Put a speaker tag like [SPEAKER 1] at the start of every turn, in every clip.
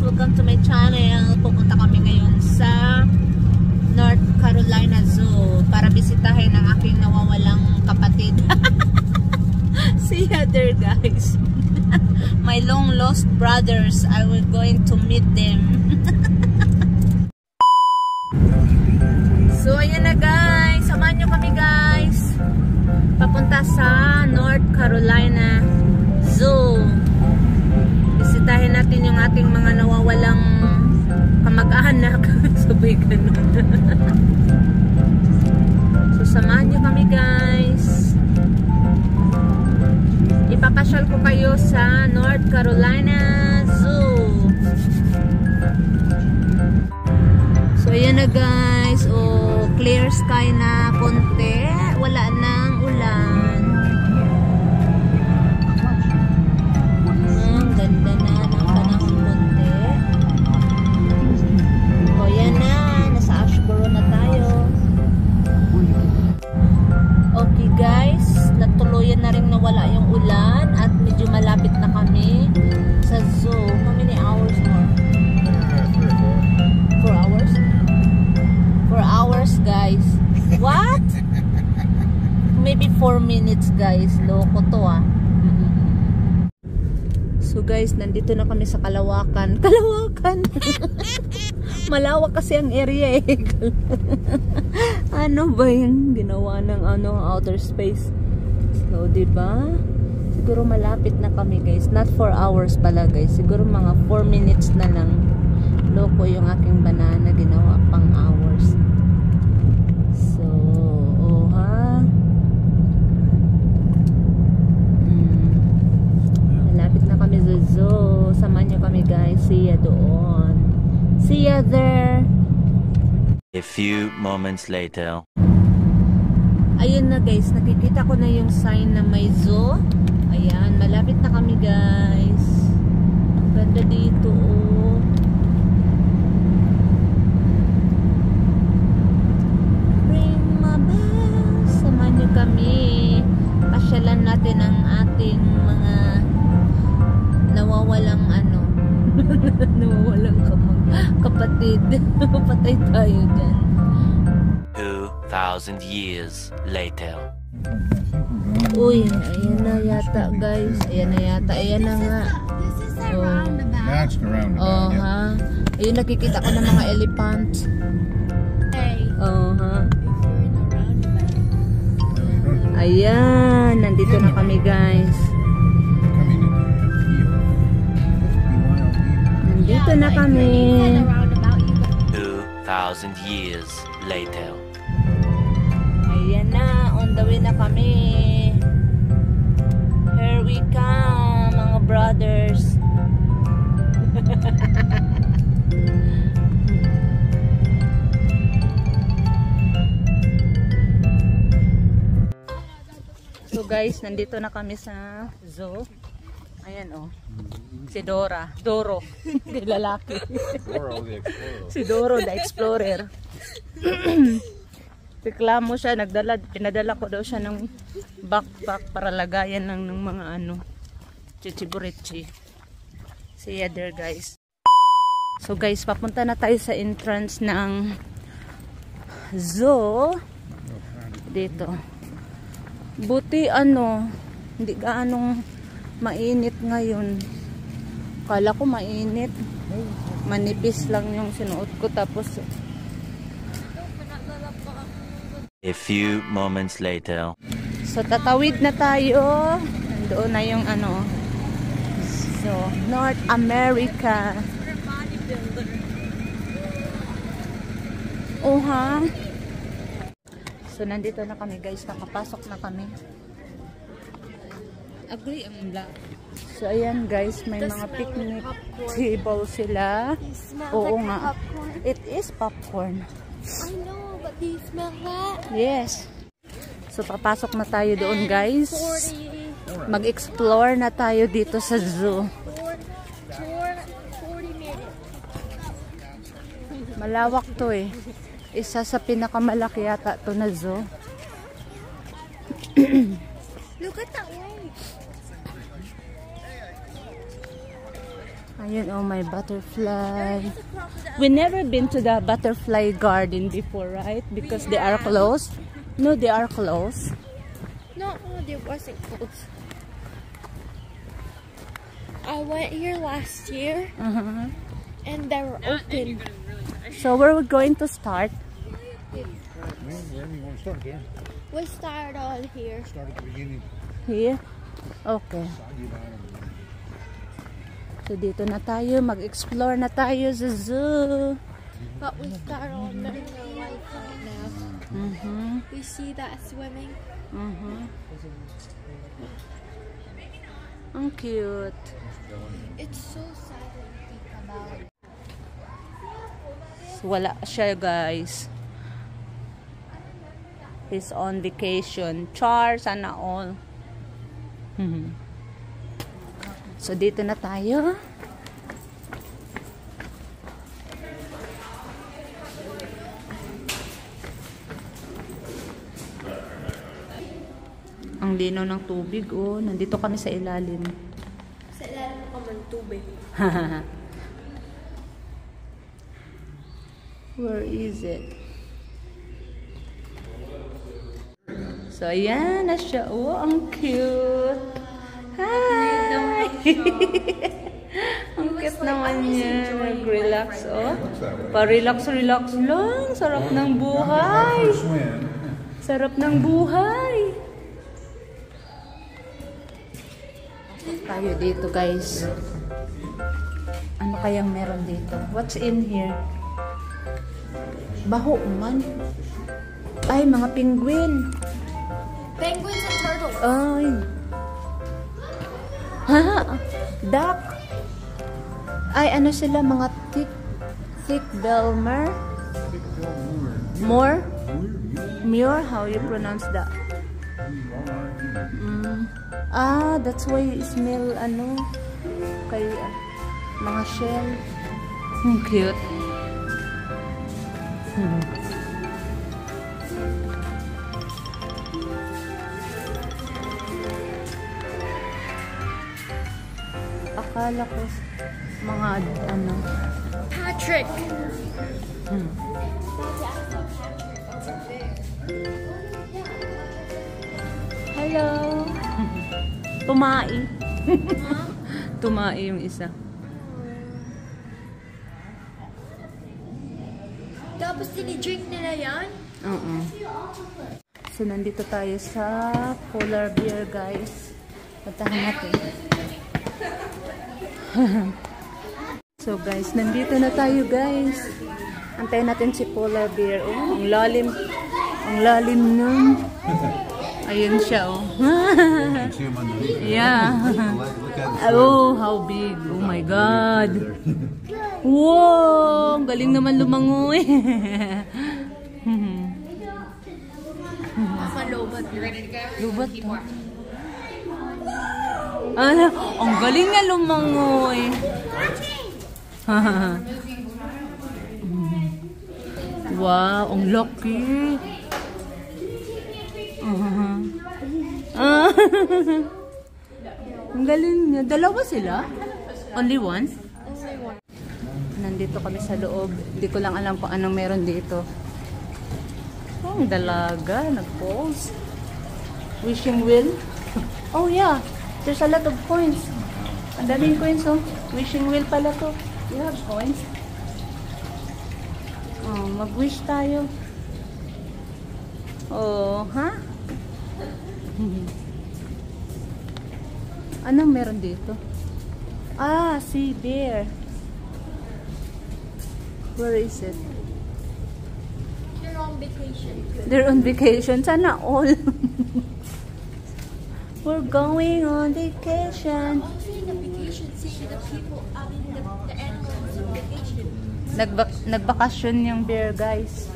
[SPEAKER 1] welcome to my channel. Pupunta kami ngayon sa North Carolina Zoo para bisitahin ang aking nawawalang kapatid. See ya there guys. My long lost brothers. I will going to meet them. So ayan na guys, samahan nyo kami guys. Papunta sa North Carolina Zoo. Bisitahin natin yung ating mga nawawalang kamag-anak. Sabay ganun. So samahan nyo kami guys. Ipapasyal ko kayo sa North Carolina Zoo. So ayan na guys. Oh, clear sky na konti. Wala nang ulan. Ganda na ng panahon konti. O yan na, nasa Ashboro na tayo. Okay guys, natuluyan na rin nawala yung ulan at medyo malapit na kami sa zoo. How many hours more? 4 hours? 4 hours guys. What? Maybe 4 minutes guys. Loko to ah. So guys, nandito na kami sa Kalawakan. Kalawakan! Malawak kasi ang area eh. Ano ba yung ginawa ng outer space? So, diba? Siguro malapit na kami guys. Not 4 hours pala guys. Siguro mga 4 minutes na lang. Loko yung aking banana. Ginawa pang hours. So, oh ha? Malapit na kami sa zoo. Samahan nyo kami guys. See ya doon. See ya there.
[SPEAKER 2] A few moments later.
[SPEAKER 1] Ayun na guys. Nakikita ko na yung sign na may zoo. Ayan. Malapit na kami guys. Ang ganda dito oh. Ring my bell. Samahan nyo kami. Pasyalan natin ang ating mga nawawalang nawawalang kapatid. Patay tayo dyan.
[SPEAKER 2] 2,000 years later.
[SPEAKER 1] Uy, ayan na yata guys. Ayan na yata. Ayan na nga.
[SPEAKER 3] That's the roundabout.
[SPEAKER 1] Oh ha. Ayun, nakikita ko ng mga elephant. Oh ha. Ayan, nandito na kami guys. Nandito na kami.
[SPEAKER 2] 2,000 years later.
[SPEAKER 1] Ayan na, on the way na kami. Here we come, mga brothers. So guys, nandito na kami sa zoo. Ayan oh. Si Dora. Doro. Lalaki. Si Doro the Explorer. Reklamo siya. Pinadala ko daw siya ng backpack para lagayan ng mga chichiburichi. See ya there guys. So guys, papunta na tayo sa entrance ng zoo. Dito. Buti hindi gaanong mainit ngayon. Kala ko mainit. Manipis lang yung sinuot ko tapos
[SPEAKER 2] A few moments later.
[SPEAKER 1] so tatawid na tayo. Nandoon na yung so North America. Oh ha. So nandito na kami guys. Nakapasok na kami. Agree ang black. So ayan guys, may mga picnic table sila. Oo nga. It is popcorn.
[SPEAKER 4] I know, but do you smell that?
[SPEAKER 1] Yes. So papasok na tayo doon guys. Mag-explore na tayo dito sa zoo.
[SPEAKER 4] 40 minutes.
[SPEAKER 1] Malawak to eh. Isa sa pinakamalaki yata to na zoo.
[SPEAKER 4] Look at that way.
[SPEAKER 1] Ayun, oh, my butterfly. We never been to the butterfly garden before, right? Because they are closed. No, they are closed.
[SPEAKER 4] No, they wasn't closed. I went here last year, and they were open.
[SPEAKER 1] So where we're going to start?
[SPEAKER 3] Wherever you want to start, there.
[SPEAKER 4] We started on here.
[SPEAKER 3] Start at the beginning.
[SPEAKER 1] Here? Okay. So dito na tayo, mag-explore na tayo sa zoo.
[SPEAKER 4] But we start on the lifetime now. We see that swimming.
[SPEAKER 1] Ang cute.
[SPEAKER 4] It's so sad when you think about it.
[SPEAKER 1] Wala siya, guys. He's on vacation. Char, sana all. So dito na tayo. Ang linaw ng tubig, oh. Nandito kami sa ilalim.
[SPEAKER 4] Sa ilalim ko man tubig.
[SPEAKER 1] Where is it? So, ayan na siya. Oh, ang cute. Hi! Ang cute naman niya. Nag-relax, oh. Pa-relax-relax lang. Sarap ng buhay. Sarap ng buhay. Tayo dito, guys. Ano kayang meron dito? What's in here? Baho man. Ay, mga penguin.
[SPEAKER 4] Penguins and turtles.
[SPEAKER 1] Ay. Ha? Duck. Ay, ano sila? Mga thick belmer? More? Muir? How you pronounce that? Ah, that's why you smell, ano, kay mga shell. Cute. Akala ko mga ano.
[SPEAKER 4] Patrick.
[SPEAKER 1] Hello. Tumai. Tumai yung isa.
[SPEAKER 4] Tapos dinidrink nila yan?
[SPEAKER 1] So, nandito tayo sa polar bear, guys. Puntahan natin. So, guys, nandito na tayo, guys. Antayin natin si polar bear. Oh, ang lalim. Ang lalim nun. Ayun siya, oh. Yeah. Oh, how big. Oh my God. Wow! Ang galing naman lumangoy.
[SPEAKER 4] Lobat. You ready to go?
[SPEAKER 1] Lubat. Ano? Ang galing na lumangoy. Wow, ang laki. Ang galing niya. Dalawa sila? Only one? Nandito kami sa loob. Hindi ko lang alam kung anong meron dito. Oh, ang dalaga. Nag-pose. Wishing wheel. Oh yeah. There's a lot of coins. Ang daming coins, oh. Wishing wheel pala to. You have coins? Oh, mag-wish tayo. Oh, ha? Anong meron dito? Ah, sea bear. Where is it?
[SPEAKER 4] They're on vacation.
[SPEAKER 1] They're on vacation. Sana all. We're going on vacation.
[SPEAKER 4] Also in the vacation, seeing the people, the animals on vacation.
[SPEAKER 1] Nagbakasyon yung bear, guys.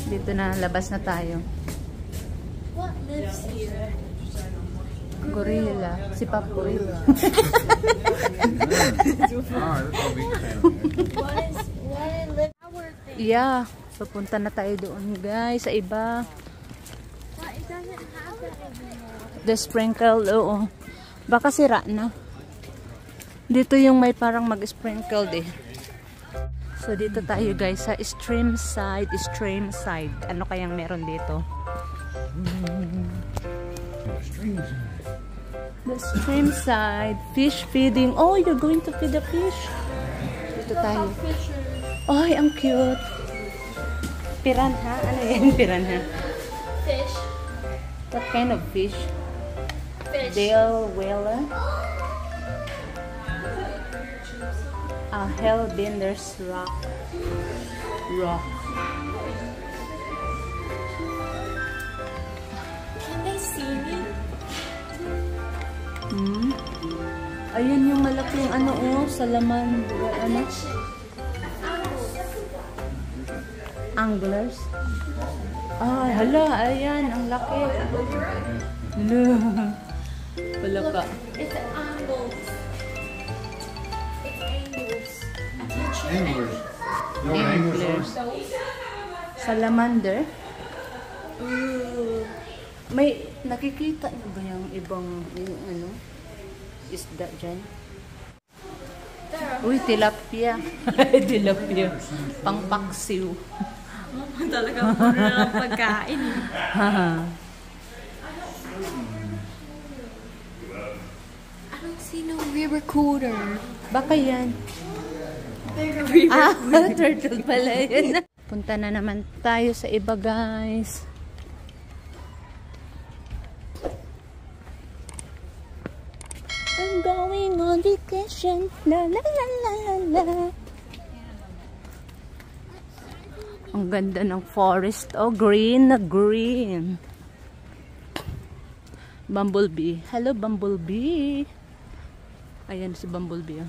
[SPEAKER 1] Dito na, labas na tayo.
[SPEAKER 4] What lives here?
[SPEAKER 1] Gorilla. Si Papoy.
[SPEAKER 4] What lives our thing?
[SPEAKER 1] Yeah. Papunta na tayo doon, guys. Sa iba.
[SPEAKER 4] But it doesn't have that anymore.
[SPEAKER 1] The sprinkle, oo. Baka sira na. Dito yung may parang mag-sprinkled eh. So dito tayo guys sa stream side. Ano kayang meron dito? The stream side. Fish feeding. Oh, you're going to feed the fish? Dito tayo. Ay, ang cute. Piranha? Ano yan? Piranha?
[SPEAKER 4] Fish.
[SPEAKER 1] What kind of fish?
[SPEAKER 4] Fish.
[SPEAKER 1] Dale whaler? Hellbender's rock.
[SPEAKER 4] Can they see me?
[SPEAKER 1] Ayan yung malaking ano salaman. Ano? Anglers. Ah, hala, ayan, ang laki. Hala. Palaka.
[SPEAKER 4] It's angles. It's angles.
[SPEAKER 3] Anglers. No anglers.
[SPEAKER 1] Salamander. May nakikita niyo ba yung ibang yung ano? Isda dyan? Uy, tilapia. Tilapia. Pangpaksiw.
[SPEAKER 4] Talaga puro na lang pagkain. I don't see no river cooler.
[SPEAKER 1] Baka yan. Turtle pala yun. Punta na naman tayo sa iba, guys. I'm going on vacation. La la la la la la. Ang ganda ng forest. Oh, green na green. Bumblebee. Hello, Bumblebee. Ayan si Bumblebee.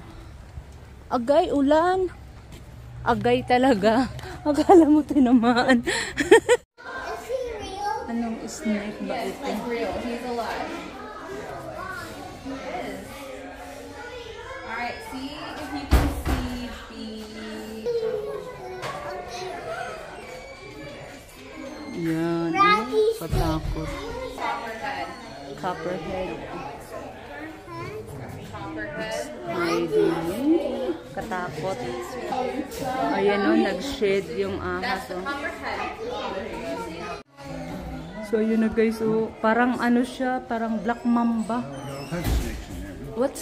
[SPEAKER 1] Agay, ulan. Agay talaga. Akala mo tinamaan. Anong snake ba ito?
[SPEAKER 5] Real. He's alive. He is. Alright, see if you can see the...
[SPEAKER 1] Yan. Patakot.
[SPEAKER 5] Copperhead.
[SPEAKER 1] Copperhead.
[SPEAKER 5] Copperhead.
[SPEAKER 1] Hiding. Katakot. Ayan o, nag-shade yung ahas.
[SPEAKER 5] That's the copperhead.
[SPEAKER 1] So, yun na guys. Oh, parang ano siya, parang black mamba. What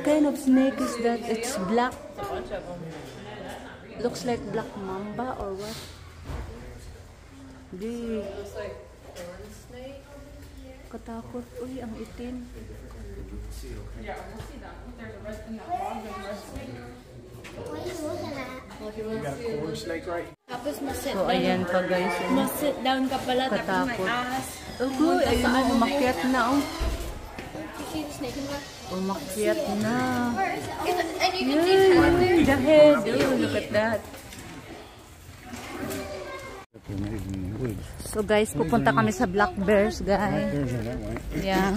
[SPEAKER 1] kind of snake is that? It's black. Looks like black mamba or what? Di.
[SPEAKER 5] Looks like thorn snake.
[SPEAKER 1] Katakot. Uy, ang itim.
[SPEAKER 5] Yeah, we'll see that. There's a rest in that log. There's a rest snake.
[SPEAKER 4] What are you looking at?
[SPEAKER 5] Well, if you want to see a
[SPEAKER 3] Snake right.
[SPEAKER 4] Tapos masit
[SPEAKER 1] So, ayan pa guys.
[SPEAKER 4] Masit down ka pala. Tapos may
[SPEAKER 1] Katakot.
[SPEAKER 4] ass.
[SPEAKER 1] Uy, ayun o, umakyat na oh.
[SPEAKER 4] You see the snake in the back?
[SPEAKER 1] Umakyat na.
[SPEAKER 4] And you can see the head there.
[SPEAKER 1] Yay! The head. Oh, look at that.
[SPEAKER 3] Amazing woods.
[SPEAKER 1] So guys, pupunta kami sa Black Bears, guys.
[SPEAKER 3] There's that way.
[SPEAKER 1] Yeah.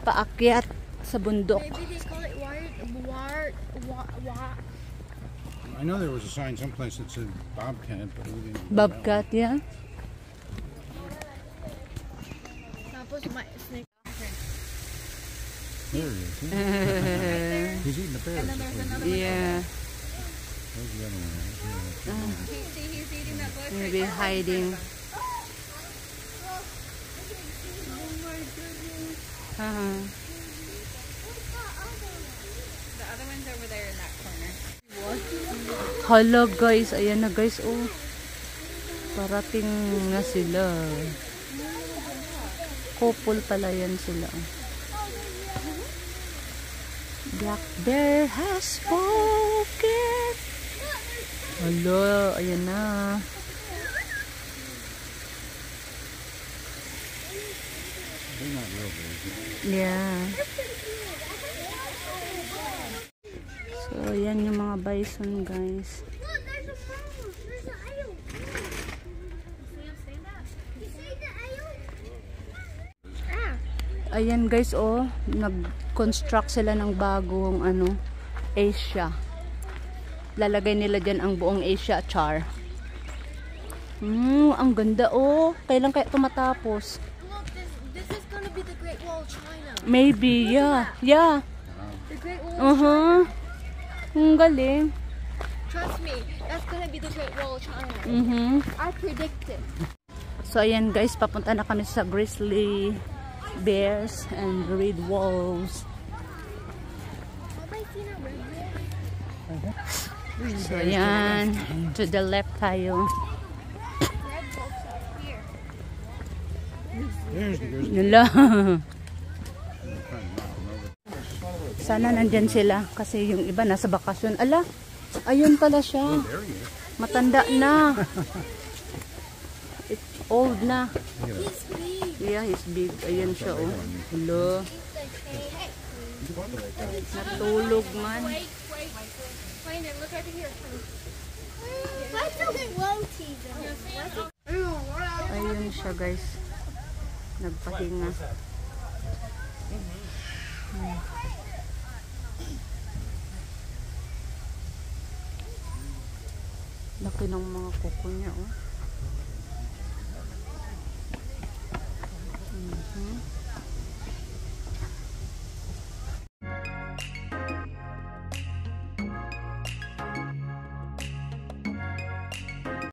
[SPEAKER 1] Paakyat sa bundok.
[SPEAKER 4] Maybe they call it
[SPEAKER 3] I know there was a sign someplace that said bobcat, but we didn't.
[SPEAKER 1] Bobcat, yeah.
[SPEAKER 4] Tapos may snake.
[SPEAKER 3] There he is. He's eating the bears.
[SPEAKER 1] Yeah.
[SPEAKER 3] There's the other one.
[SPEAKER 4] He's eating that bush.
[SPEAKER 1] Maybe hiding.
[SPEAKER 5] The other one's over there in that corner.
[SPEAKER 1] Hala guys, ayan na guys, oh. Parating na sila. Couple pala yan sila. Black Bear has spoken. Hala, ayan na.
[SPEAKER 3] They're not real bears.
[SPEAKER 1] Yeah. So, ayan yung mga bison, guys.
[SPEAKER 4] Look, there's a phone. There's an aisle. See the aisle?
[SPEAKER 1] Ayan guys, oh. Nag-construct sila ng bagong, ano, Asia. Lalagay nila dyan ang buong Asia char. Ang ganda, oh. Kailan kaya ito matapos?
[SPEAKER 4] Look, this is gonna could be the Great Wall of China.
[SPEAKER 1] Maybe, yeah. Yeah.
[SPEAKER 4] The Great Wall.
[SPEAKER 1] Uh-huh. Ang galing.
[SPEAKER 4] Trust me, that's gonna be the Great Wall of China. I predict it.
[SPEAKER 1] So ayan guys, papunta na kami sa grizzly bears and red wolves.
[SPEAKER 4] Have I seen a red wall?
[SPEAKER 1] So ayan, to the left tayo.
[SPEAKER 4] Red wolves are here.
[SPEAKER 3] There's the grizzly.
[SPEAKER 1] Nila. Sana nandyan sila kasi yung iba nasa bakasyon. Ala, ayun pala siya.
[SPEAKER 3] There he is.
[SPEAKER 1] Matanda na. It's old na.
[SPEAKER 4] He's big.
[SPEAKER 1] Yeah, he's big. Ayun siya oh. Hello. Natulog man.
[SPEAKER 4] Wait, and look over here. Let's look at Loti though.
[SPEAKER 1] Ayun siya guys. Nagpahinga. Laki ng mga kuko niya oh.